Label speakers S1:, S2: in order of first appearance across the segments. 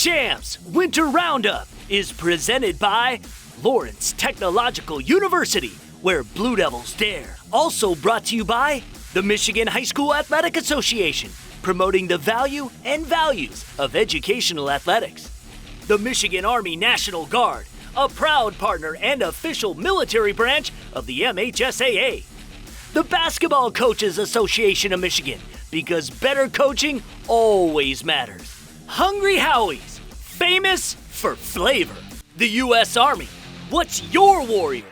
S1: CHAMPS Winter Roundup is presented by Lawrence Technological University, where Blue Devils dare. Also brought to you by the Michigan High School Athletic Association, promoting the value and values of educational athletics. The Michigan Army National Guard, a proud partner and official military branch of the MHSAA. The Basketball Coaches Association of Michigan, because better coaching always matters. Hungry Howie's, famous for flavor. The U.S. Army, what's your warrior?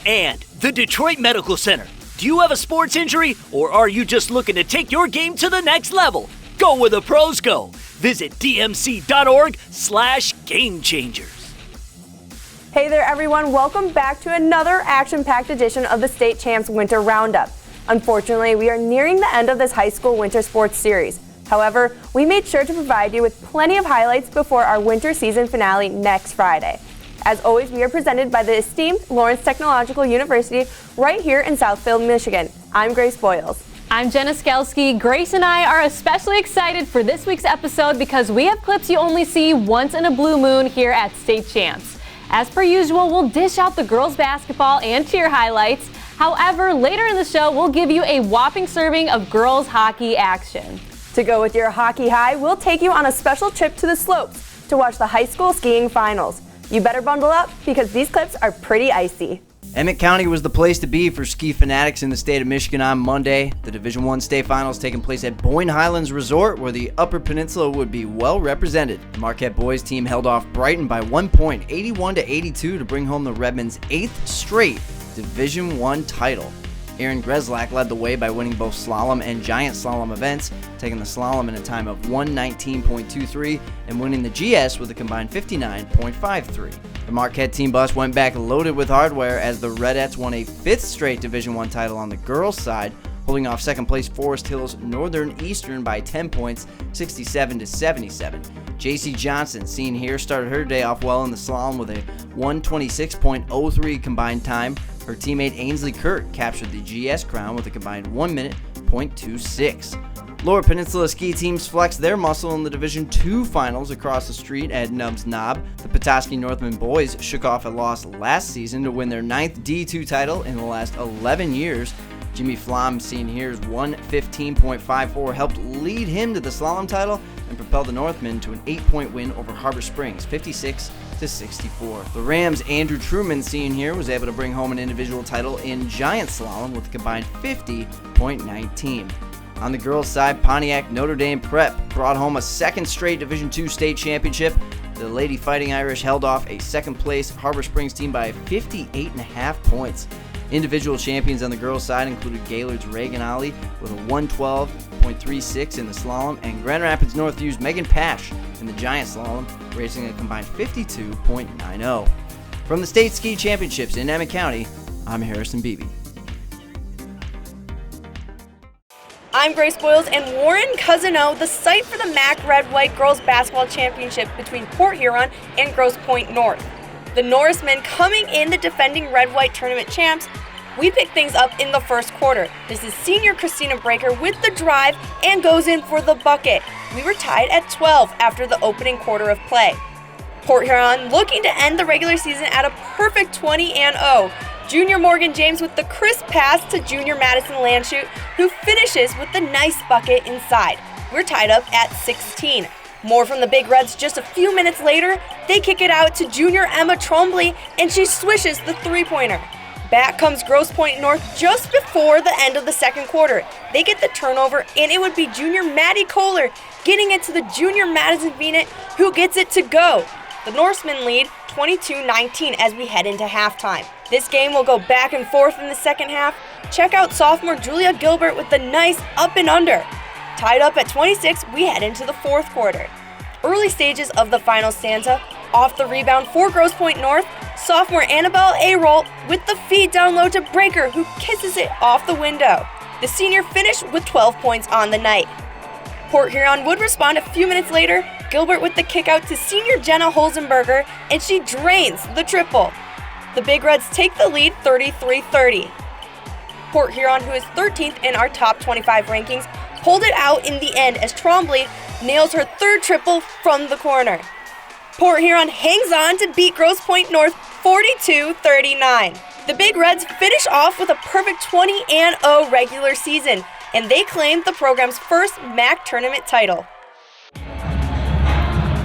S1: And the Detroit Medical Center. Do you have a sports injury, or are you just looking to take your game to the next level? Go where the pros go. Visit dmc.org/gamechangers.
S2: Hey there everyone, welcome back to another action-packed edition of the State Champs Winter Roundup. Unfortunately, we are nearing the end of this high school winter sports series. However, we made sure to provide you with plenty of highlights before our winter season finale next Friday. As always, we are presented by the esteemed Lawrence Technological University right here in Southfield, Michigan. I'm Grace Boyles.
S3: I'm Jenna Skelski. Grace and I are especially excited for this week's episode because we have clips you only see once in a blue moon here at State Champs. As per usual, we'll dish out the girls' basketball and cheer highlights. However, later in the show, we'll give you a whopping serving of girls' hockey action.
S2: To go with your hockey high, we'll take you on a special trip to the slopes to watch the high school skiing finals. You better bundle up because these clips are pretty icy.
S4: Emmett County was the place to be for ski fanatics in the state of Michigan on Monday. The Division I state finals taking place at Boyne Highlands Resort, where the Upper Peninsula would be well represented. The Marquette boys team held off Brighton by 1 point, 81-82, to bring home the Redmen's 8th straight Division I title. Aaron Greslak led the way by winning both slalom and giant slalom events, taking the slalom in a time of 1:19.23 and winning the GS with a combined 59.53. The Marquette team bus went back loaded with hardware as the Redettes won a 5th straight Division I title on the girls' side, holding off second place Forest Hills Northern Eastern by 10 points, 67-77. JC Johnson, seen here, started her day off well in the slalom with a 1:26.03 combined time. Her teammate Ainsley Kurt captured the GS crown with a combined 1:26. Lower Peninsula ski teams flexed their muscle in the Division II finals across the street at Nubbs Knob. The Petoskey Northman boys shook off a loss last season to win their 9th D2 title in the last 11 years. Jimmy Flom, seen here's 1:15.54, helped lead him to the slalom title and propelled the Northmen to an 8-point win over Harbor Springs, 56-64. The Rams' Andrew Truman, seen here, was able to bring home an individual title in giant slalom with a combined 50.19. On the girls' side, Pontiac Notre Dame Prep brought home a second straight Division II state championship. The Lady Fighting Irish held off a second-place Harbor Springs team by 58.5 points. Individual champions on the girls' side included Gaylord's Reagan Ollie with a 1:12.36 in the slalom, and Grand Rapids Northview's Megan Pash in the giant slalom, racing a combined 52.90. From the State Ski Championships in Emmett County, I'm Harrison Beebe.
S2: I'm Grace Boyles, and Warren Cousino, the site for the MAC Red-White Girls Basketball Championship between Port Huron and Grosse Pointe North. The Norsemen coming in the defending Red-White tournament champs. We pick things up in the first quarter. This is senior Christina Breaker with the drive and goes in for the bucket. We were tied at 12 after the opening quarter of play. Port Huron looking to end the regular season at a perfect 20-0. Junior Morgan James with the crisp pass to junior Madison Landshut, who finishes with the nice bucket inside. We're tied up at 16. More from the Big Reds just a few minutes later. They kick it out to junior Emma Trombley, and she swishes the three-pointer. Back comes Grosse Pointe North just before the end of the second quarter. They get the turnover, and it would be junior Maddie Kohler getting it to the junior Madison Venant, who gets it to go. The Norsemen lead 22-19 as we head into halftime. This game will go back and forth in the second half. Check out sophomore Julia Gilbert with the nice up and under. Tied up at 26, we head into the fourth quarter. Early stages of the final stanza. Off the rebound for Grosse Pointe North, sophomore Annabelle Aroll with the feed down low to Breaker, who kisses it off the window. The senior finished with 12 points on the night. Port Huron would respond a few minutes later. Gilbert with the kick out to senior Jenna Holzenberger, and she drains the triple. The Big Reds take the lead 33-30. Port Huron, who is 13th in our top 25 rankings, pulled it out in the end as Trombley nails her third triple from the corner. Port Huron hangs on to beat Grosse Pointe North 42-39. The Big Reds finish off with a perfect 20-0 regular season, and they claim the program's first MAC tournament title.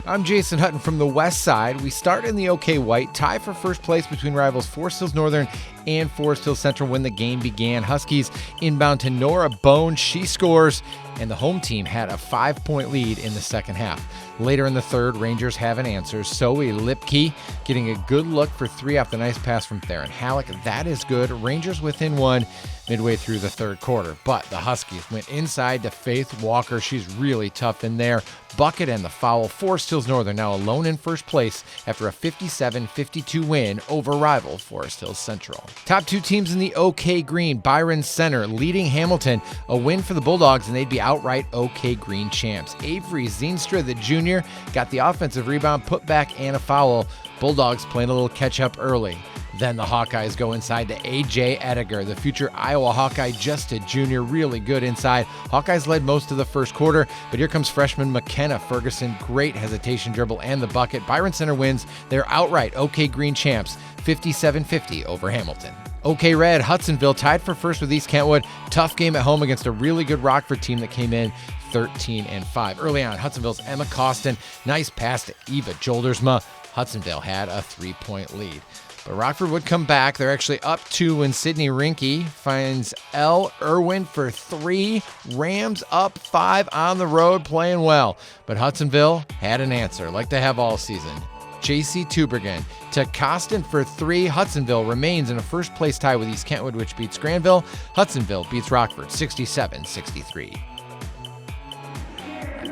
S5: I'm Jason Hutton from the West Side. We start in the OK White, tie for first place between rivals Forest Hills Northern and Forest Hills Central when the game began. Huskies inbound to Nora Bone. She scores, and the home team had a 5-point lead in the second half. Later in the third, Rangers have an answer. Zoe Lipke getting a good look for three off the nice pass from Theron Halleck. That is good. Rangers within one midway through the third quarter. But the Huskies went inside to Faith Walker. She's really tough in there. Bucket and the foul. Forest Hills Northern now alone in first place after a 57-52 win over rival Forest Hills Central. Top two teams in the OK Green. Byron Center leading Hamilton. A win for the Bulldogs, and they'd be outright OK Green champs. Avery Zeenstra, the junior, got the offensive rebound, put back, and a foul. Bulldogs playing a little catch-up early. Then the Hawkeyes go inside to A.J. Ediger, the future Iowa Hawkeye, just a junior, really good inside. Hawkeyes led most of the first quarter, but here comes freshman McKenna Ferguson. Great hesitation dribble and the bucket. Byron Center wins. They're outright OK Green champs, 57-50 over Hamilton. OK Red, Hudsonville tied for first with East Kentwood. Tough game at home against a really good Rockford team that came in 13-5. Early on, Hudsonville's Emma Costin, nice pass to Eva Joldersma. Hudsonville had a 3-point lead. But Rockford would come back. They're actually up 2 when Sydney Rinke finds L. Irwin for 3. Rams up 5 on the road, playing well. But Hudsonville had an answer, like they have all season. J.C. Tubergen to Costin for 3. Hudsonville remains in a first-place tie with East Kentwood, which beats Granville. Hudsonville beats Rockford 67-63.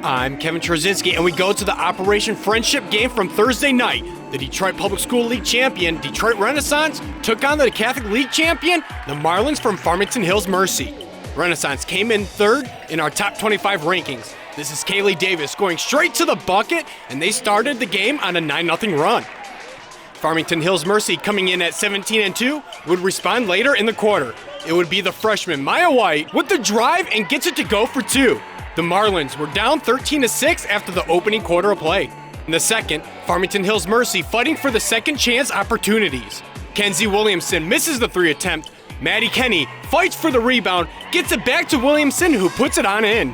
S6: I'm Kevin Trzynski, and we go to the Operation Friendship game from Thursday night. The Detroit Public School League champion, Detroit Renaissance, took on the Catholic League champion, the Marlins from Farmington Hills Mercy. Renaissance came in third in our top 25 rankings. This is Kaylee Davis going straight to the bucket, and they started the game on a 9-0 run. Farmington Hills Mercy, coming in at 17-2, would respond later in the quarter. It would be the freshman Maya White with the drive and gets it to go for 2. The Marlins were down 13-6 after the opening quarter of play. In the second, Farmington Hills Mercy fighting for the second chance opportunities. Kenzie Williamson misses the 3 attempt. Maddie Kenny fights for the rebound, gets it back to Williamson, who puts it on in.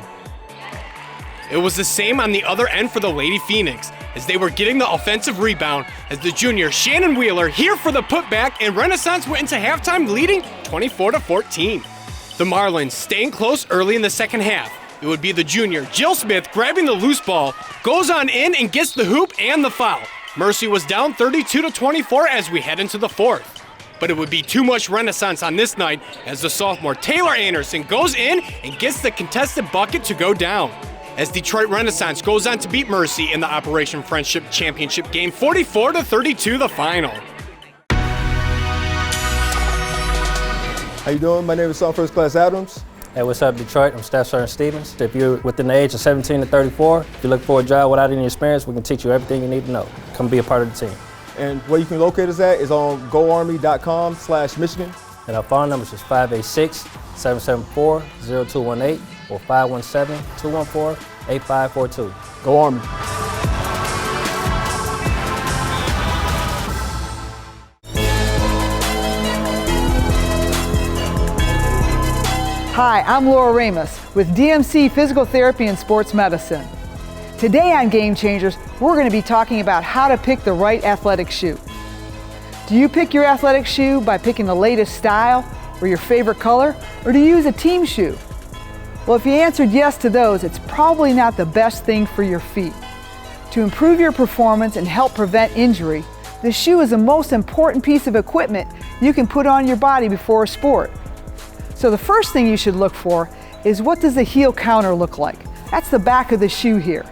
S6: It was the same on the other end for the Lady Phoenix, as they were getting the offensive rebound, as the junior Shannon Wheeler here for the putback, and Renaissance went into halftime leading 24-14. The Marlins staying close early in the second half. It would be the junior Jill Smith grabbing the loose ball, goes on in and gets the hoop and the foul. Mercy was down 32-24 as we head into the fourth. But it would be too much Renaissance on this night as the sophomore Taylor Anderson goes in and gets the contested bucket to go down. As Detroit Renaissance goes on to beat Mercy in the Operation Friendship Championship game 44-32 the final.
S7: How you doing? My name is First Class Adams.
S8: Hey, what's up, Detroit? I'm Staff Sergeant Stevens. If you're within the age of 17 to 34, if you look for a job without any experience, we can teach you everything you need to know. Come be a part of the team.
S7: And where you can locate us at is on goarmy.com/Michigan.
S8: And our phone numbers is 586-774-0218 or 517-214-8542.
S7: Go Army.
S9: Hi, I'm Laura Ramos with DMC Physical Therapy and Sports Medicine. Today on Game Changers, we're going to be talking about how to pick the right athletic shoe. Do you pick your athletic shoe by picking the latest style or your favorite color, or do you use a team shoe? Well, if you answered yes to those, it's probably not the best thing for your feet. To improve your performance and help prevent injury, the shoe is the most important piece of equipment you can put on your body before a sport. So the first thing you should look for is, what does the heel counter look like? That's the back of the shoe here.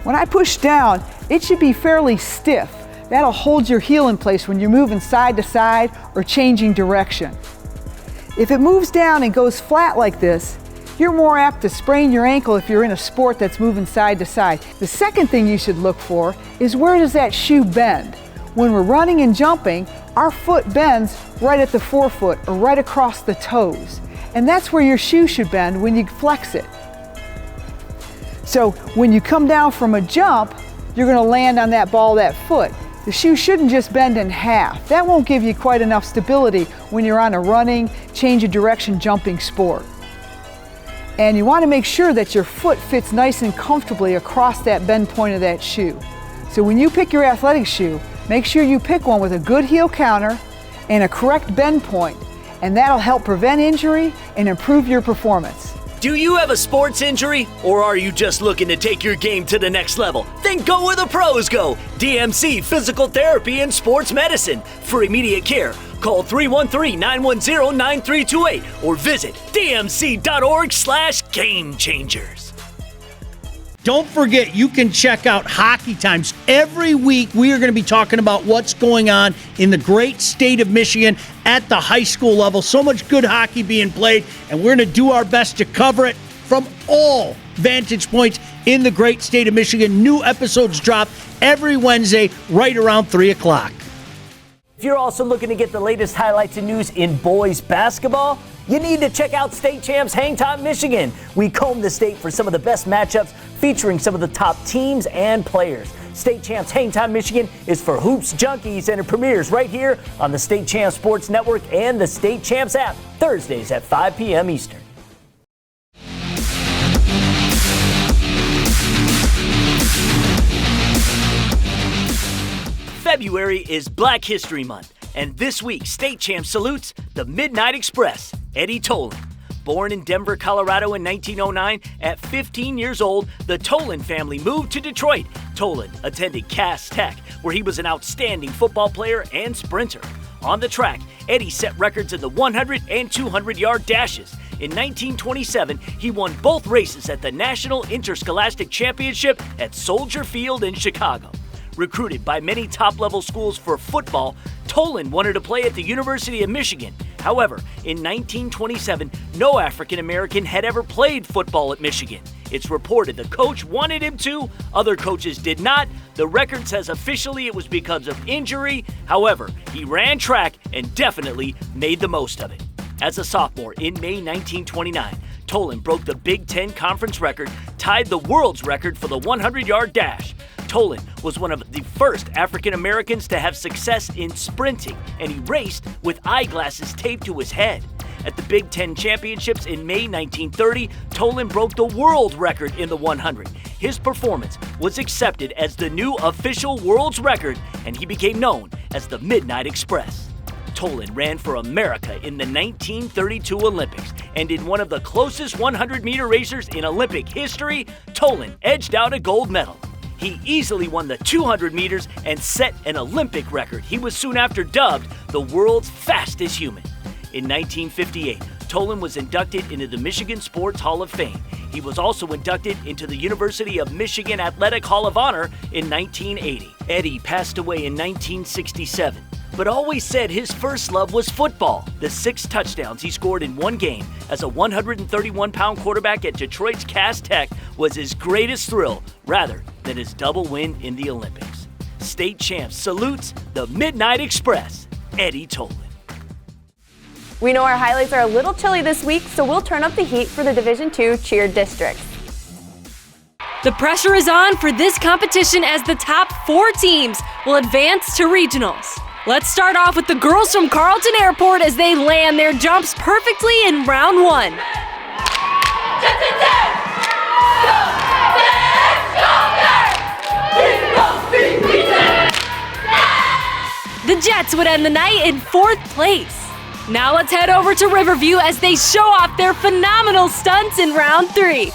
S9: When I push down, it should be fairly stiff. That'll hold your heel in place when you're moving side to side or changing direction. If it moves down and goes flat like this, you're more apt to sprain your ankle if you're in a sport that's moving side to side. The second thing you should look for is, where does that shoe bend? When we're running and jumping, our foot bends right at the forefoot or right across the toes. And that's where your shoe should bend when you flex it. So when you come down from a jump, you're going to land on that ball, that foot. The shoe shouldn't just bend in half. That won't give you quite enough stability when you're on a running, change of direction jumping sport. And you want to make sure that your foot fits nice and comfortably across that bend point of that shoe. So when you pick your athletic shoe, make sure you pick one with a good heel counter and a correct bend point, and that'll help prevent injury and improve your performance.
S1: Do you have a sports injury, or are you just looking to take your game to the next level? Then go where the pros go. DMC Physical Therapy and Sports Medicine. For immediate care, call 313-910-9328 or visit dmc.org/gamechangers.
S10: Don't forget, you can check out Hockey Times. Every week, we are going to be talking about what's going on in the great state of Michigan at the high school level. So much good hockey being played, and we're going to do our best to cover it from all vantage points in the great state of Michigan. New episodes drop every Wednesday right around 3 o'clock.
S1: If you're also looking to get the latest highlights and news in boys basketball, you need to check out State Champs Hang Time Michigan. We comb the state for some of the best matchups featuring some of the top teams and players. State Champs Hang Time Michigan is for hoops junkies, and it premieres right here on the State Champs Sports Network and the State Champs app, Thursdays at 5 p.m. Eastern. February is Black History Month, and this week State Champs salutes the Midnight Express, Eddie Tolan. Born in Denver, Colorado in 1909, at 15 years old, the Tolan family moved to Detroit. Tolan attended Cass Tech, where he was an outstanding football player and sprinter. On the track, Eddie set records in the 100 and 200-yard dashes. In 1927, he won both races at the National Interscholastic Championship at Soldier Field in Chicago. Recruited by many top-level schools for football, Tolan wanted to play at the University of Michigan. However, in 1927, no African-American had ever played football at Michigan. It's reported the coach wanted him to, other coaches did not. The record says officially it was because of injury. However, he ran track and definitely made the most of it. As a sophomore in May 1929, Tolan broke the Big Ten Conference record, tied the world's record for the 100-yard dash. Tolan was one of the first African Americans to have success in sprinting, and he raced with eyeglasses taped to his head. At the Big Ten Championships in May 1930, Tolan broke the world record in the 100. His performance was accepted as the new official world's record, and he became known as the Midnight Express. Tolan ran for America in the 1932 Olympics, and in one of the closest 100-meter racers in Olympic history, Tolan edged out a gold medal. He easily won the 200 meters and set an Olympic record. He was soon after dubbed the world's fastest human. In 1958, Tolan was inducted into the Michigan Sports Hall of Fame. He was also inducted into the University of Michigan Athletic Hall of Honor in 1980. Eddie passed away in 1967, but always said his first love was football. The 6 touchdowns he scored in one game as a 131-pound quarterback at Detroit's Cass Tech was his greatest thrill, rather than his double win in the Olympics. State Champs salutes the Midnight Express, Eddie Tolan.
S2: We know our highlights are a little chilly this week, so we'll turn up the heat for the Division II cheer districts.
S3: The pressure is on for this competition as the top 4 teams will advance to regionals. Let's start off with the girls from Carlton Airport as they land their jumps perfectly in round 1. The Jets would end the night in 4th place. Now let's head over to Riverview as they show off their phenomenal stunts in round 3.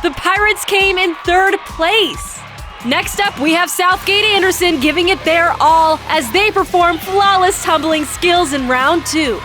S3: The Pirates came in 3rd place. Next up, we have Southgate Anderson giving it their all as they perform flawless tumbling skills in round 2.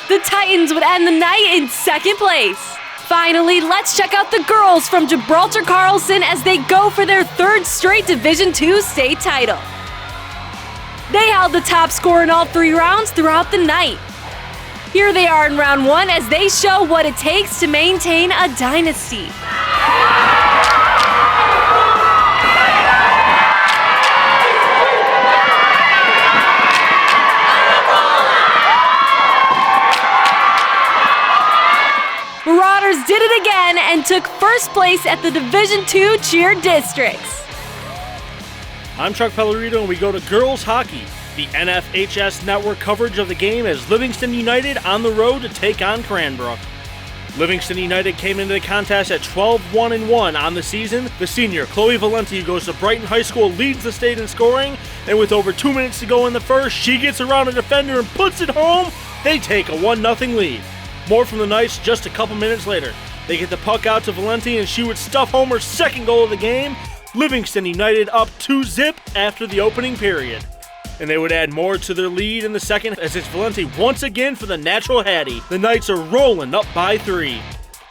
S3: The Titans would end the night in 2nd place. Finally, let's check out the girls from Gibraltar Carlson as they go for their 3rd straight Division II state title. They held the top score in all 3 rounds throughout the night. Here they are in round 1 as they show what it takes to maintain a dynasty. Marauders did it again and took first place at the Division II Cheer Districts.
S11: I'm Chuck Pellerito, and we go to girls hockey. The NFHS network coverage of the game as Livingston United on the road to take on Cranbrook. Livingston United came into the contest at 12-1-1 on the season. The senior, Chloe Valenti, who goes to Brighton High School, leads the state in scoring, and with over 2 minutes to go in the first, she gets around a defender and puts it home. They take a 1-0 lead. More from the Knights just a couple minutes later. They get the puck out to Valenti, and she would stuff home her second goal of the game. Livingston United up 2-0 after the opening period. And they would add more to their lead in the second as it's Valenti once again for the natural Hattie. The Knights are rolling up by 3.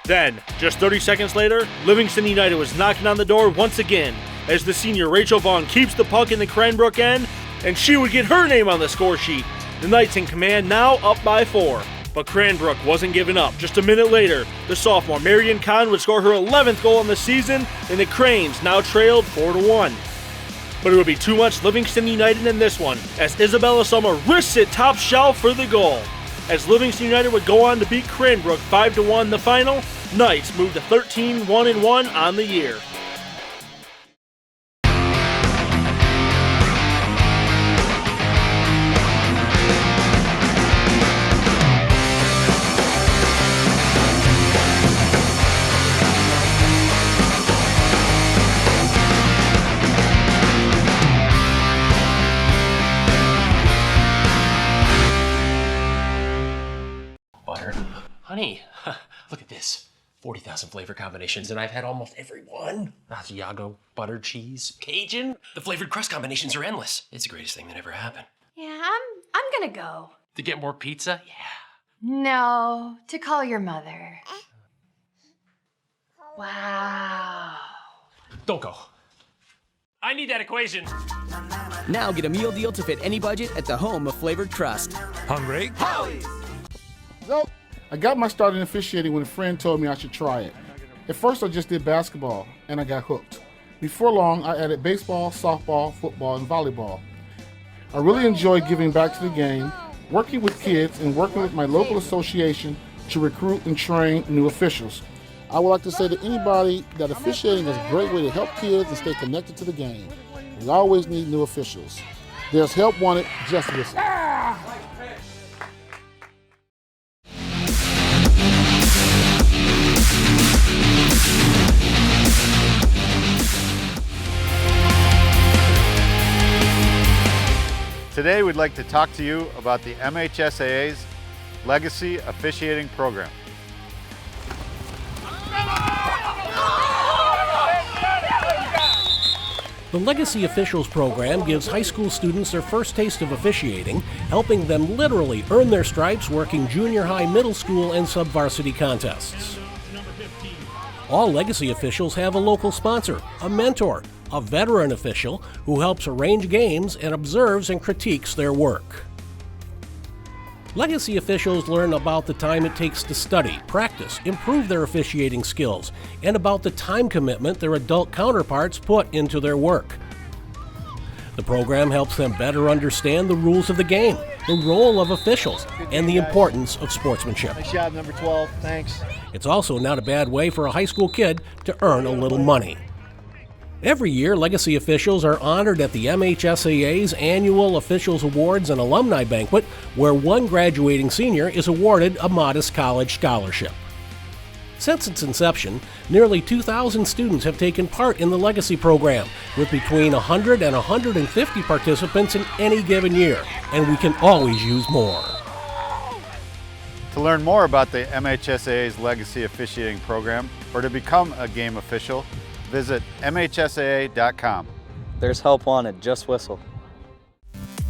S11: Then, just 30 seconds later, Livingston United was knocking on the door once again as the senior Rachel Vaughn keeps the puck in the Cranbrook end, and she would get her name on the score sheet. The Knights in command now up by 4. But Cranbrook wasn't giving up. Just a minute later, the sophomore Marion Kahn would score her 11th goal on the season, and the Cranes now trailed 4-1. But it would be too much Livingston United in this one, as Isabella Summer risks it top shelf for the goal. As Livingston United would go on to beat Cranbrook 5-1 in the final, Knights moved to 13-1-1 on the year.
S12: Honey, look at this. 40,000 flavor combinations, and I've had almost every one. Asiago, butter, cheese, Cajun. The flavored crust combinations are endless. It's the greatest thing that ever happened.
S13: Yeah, I'm gonna go.
S12: To get more pizza? Yeah.
S13: No, to call your mother. Wow.
S12: Don't go. I need that equation.
S14: Now get a meal deal to fit any budget at the home of flavored crust.
S15: Hungry?
S14: Howie!
S15: So, I got my start in officiating when a friend told me I should try it. At first I just did basketball, and I got hooked. Before long, I added baseball, softball, football, and volleyball. I really enjoy giving back to the game, working with kids, and working with my local association to recruit and train new officials. I would like to say to anybody that officiating is a great way to help kids and stay connected to the game. We always need new officials. There's help wanted, just listen.
S16: Today we'd like to talk to you about the MHSAA's Legacy Officiating Program.
S17: The Legacy Officials Program gives high school students their first taste of officiating, helping them literally earn their stripes working junior high, middle school, and sub-varsity contests. All Legacy officials have a local sponsor, a mentor, a veteran official who helps arrange games and observes and critiques their work. Legacy officials learn about the time it takes to study, practice, improve their officiating skills, and about the time commitment their adult counterparts put into their work. The program helps them better understand the rules of the game, the role of officials, and the importance of sportsmanship.
S18: Nice job, number 12. Thanks.
S17: It's also not a bad way for a high school kid to earn a little money. Every year, Legacy officials are honored at the MHSAA's annual Officials Awards and Alumni Banquet, where one graduating senior is awarded a modest college scholarship. Since its inception, nearly 2,000 students have taken part in the Legacy program, with between 100 and 150 participants in any given year, and we can always use more.
S16: To learn more about the MHSAA's Legacy Officiating Program or to become a game official, visit MHSAA.com.
S19: There's help wanted, just whistle.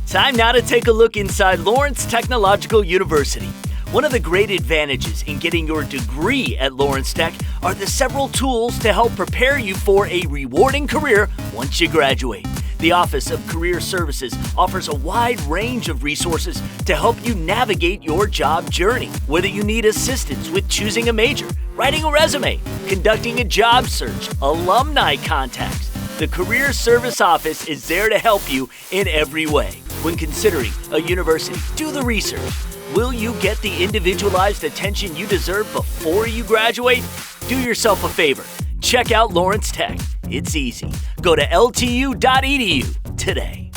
S1: Time now to take a look inside Lawrence Technological University. One of the great advantages in getting your degree at Lawrence Tech are the several tools to help prepare you for a rewarding career once you graduate. The Office of Career Services offers a wide range of resources to help you navigate your job journey. Whether you need assistance with choosing a major, writing a resume, conducting a job search, alumni contacts, the Career Service Office is there to help you in every way. When considering a university, do the research. Will you get the individualized attention you deserve before you graduate? Do yourself a favor. Check out Lawrence Tech. It's easy. Go to ltu.edu today.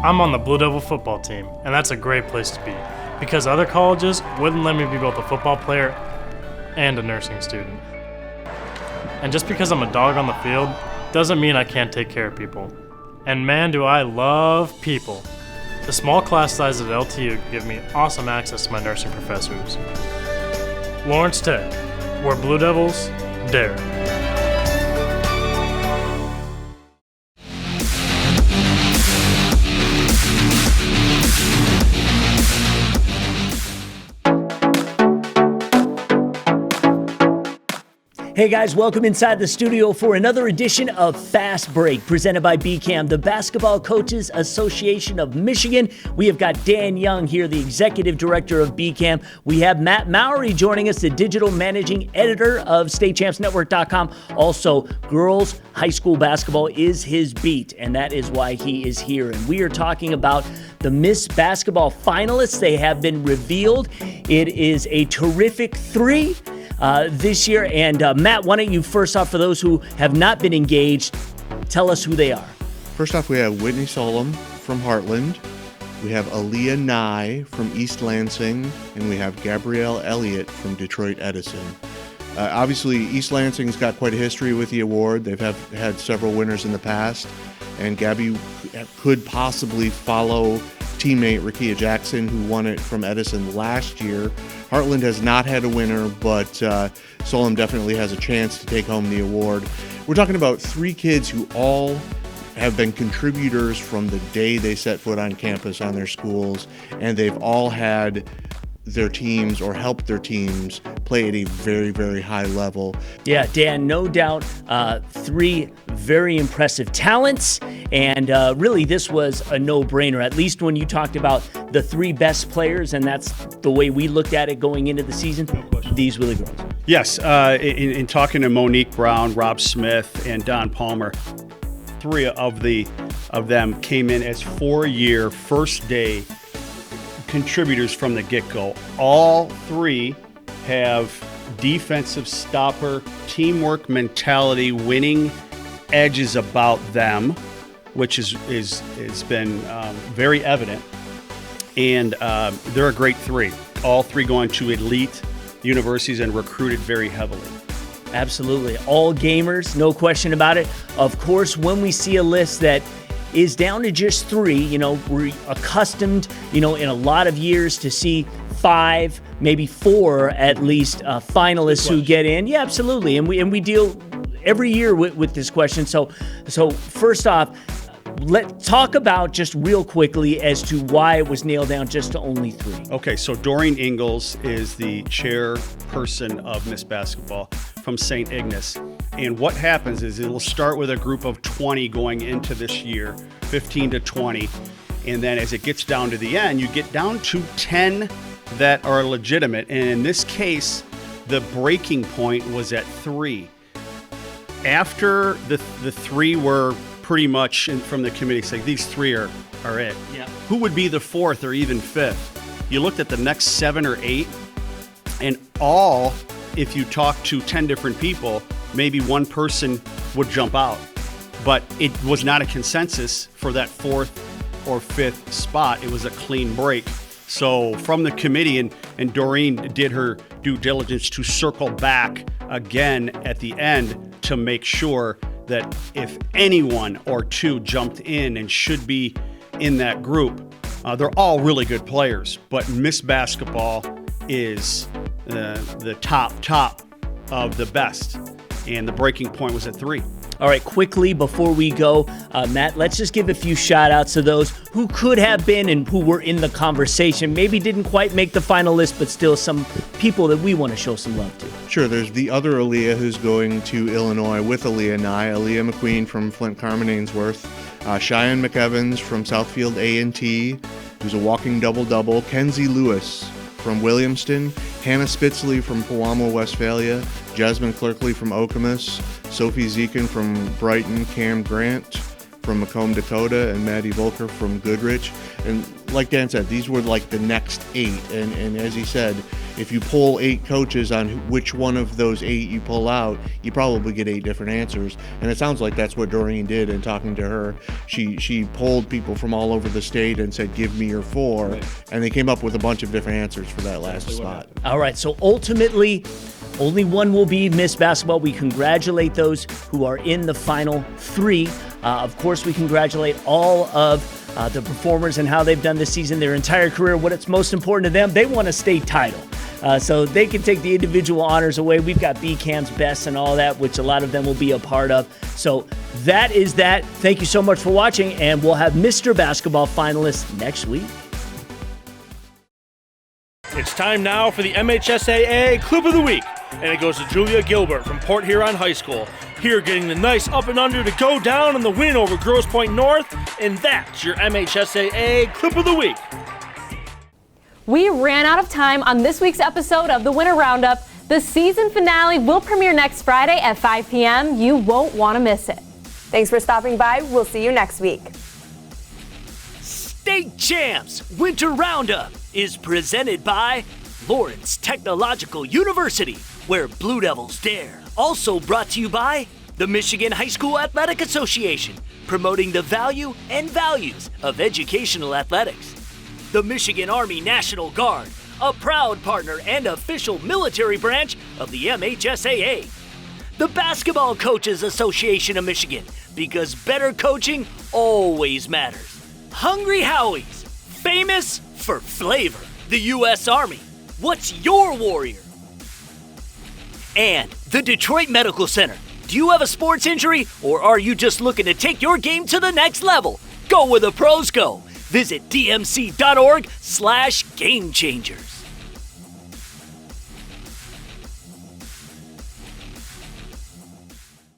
S11: I'm on the Blue Devil football team, and that's a great place to be because other colleges wouldn't let me be both a football player and a nursing student. And just because I'm a dog on the field doesn't mean I can't take care of people. And man, do I love people. The small class size at LTU give me awesome access to my nursing professors. Lawrence Tech, where Blue Devils dare.
S1: Hey guys, welcome inside the studio for another edition of Fast Break, presented by BCAM, the Basketball Coaches Association of Michigan. We have got Dan Young here, the Executive Director of BCAM. We have Matt Mowry joining us, the Digital Managing Editor of StateChampsNetwork.com. Also, girls high school basketball is his beat, and that is why he is here. And we are talking about the Miss Basketball finalists. They have been revealed. It is a terrific three this year. And Matt, why don't you first off, for those who have not been engaged, tell us who they are.
S18: First off, we have Whitney Solom from Heartland. We have Aaliyah Nye from East Lansing, and we have Gabrielle Elliott from Detroit Edison. Obviously, East Lansing's got quite a history with the award. They've had several winners in the past, and Gabby could possibly follow teammate Rakia Jackson, who won it from Edison last year. Heartland has not had a winner, but Solom definitely has a chance to take home the award. We're talking about three kids who all have been contributors from the day they set foot on campus on their schools, and they've all had their teams or helped their teams play at a very, very high level.
S1: Yeah, Dan, no doubt, three very impressive talents, and really this was a no-brainer, at least when you talked about the three best players, and that's the way we looked at it going into the season. These were the girls.
S20: Yes, in talking to Monique Brown, Rob Smith, and Don Palmer, three of them came in as four-year, first-day contributors from the get-go. All three have defensive stopper, teamwork mentality, winning edges about them, which has been very evident. And they're a great three. All three going to elite universities and recruited very heavily.
S1: Absolutely. All gamers, no question about it. Of course, when we see a list that is down to just three, we're accustomed, in a lot of years to see five, maybe four at least finalists who get in. Yeah, absolutely. And we deal every year with this question. So first off, let's talk about just real quickly as to why it was nailed down just to only three.
S20: Okay, so Doreen Ingalls is the chairperson of Miss Basketball from St. Ignace. And what happens is it will start with a group of 20 going into this year, 15 to 20. And then as it gets down to the end, you get down to 10 that are legitimate. And in this case, the breaking point was at 3. After the 3 were pretty much from the committee saying these 3 are it.
S1: Yeah.
S20: Who would be the 4th or even 5th? You looked at the next 7 or 8, and all, if you talk to 10 different people, maybe one person would jump out. But it was not a consensus for that 4th or 5th spot. It was a clean break. So from the committee, and Doreen did her due diligence to circle back again at the end to make sure that if anyone or two jumped in and should be in that group, they're all really good players. But Miss Basketball is the top of the best. And the breaking point was at 3.
S1: All right, quickly before we go, Matt, let's just give a few shout-outs to those who could have been and who were in the conversation. Maybe didn't quite make the final list, but still some people that we want to show some love to.
S18: Sure, there's the other Aaliyah who's going to Illinois with Aaliyah Nye, Aaliyah McQueen from Flint Carmen Ainsworth, Cheyenne McEvans from Southfield A&T, who's a walking double-double, Kenzie Lewis from Williamston, Hannah Spitzley from Pewamo, Westphalia, Jasmine Clerkley from Okemos, Sophie Zekin from Brighton, Cam Grant from Macomb, Dakota, and Maddie Volker from Goodrich. And like Dan said, these were like the next 8. And as he said, if you poll 8 coaches on which one of those 8 you pull out, you probably get 8 different answers. And it sounds like that's what Doreen did in talking to her. She polled people from all over the state and said, give me your 4. Right. And they came up with a bunch of different answers for that last spot.
S1: All right, so ultimately, only one will be Miss Basketball. We congratulate those who are in the final 3. Of course, we congratulate all of the performers and how they've done this season, their entire career. What it's most important to them, they won a state title. So they can take the individual honors away. We've got BCAM's best and all that, which a lot of them will be a part of. So that is that. Thank you so much for watching, and we'll have Mr. Basketball finalists next week.
S11: It's time now for the MHSAA Clip of the Week, and it goes to Julia Gilbert from Port Huron High School. Here getting the nice up and under to go down in the win over Grosse Pointe North, and that's your MHSAA Clip of the Week.
S3: We ran out of time on this week's episode of the Winter Roundup. The season finale will premiere next Friday at 5 p.m. You won't want to miss it.
S2: Thanks for stopping by. We'll see you next week.
S1: State Champs Winter Roundup is presented by Lawrence Technological University, where Blue Devils dare. Also brought to you by the Michigan High School Athletic Association, promoting the value and values of educational athletics. The Michigan Army National Guard, a proud partner and official military branch of the MHSAA. The Basketball Coaches Association of Michigan, because better coaching always matters. Hungry Howie's, famous for flavor. The U.S. Army, what's your warrior? And the Detroit Medical Center. Do you have a sports injury, or are you just looking to take your game to the next level? Go where the pros go. Visit dmc.org/gamechangers.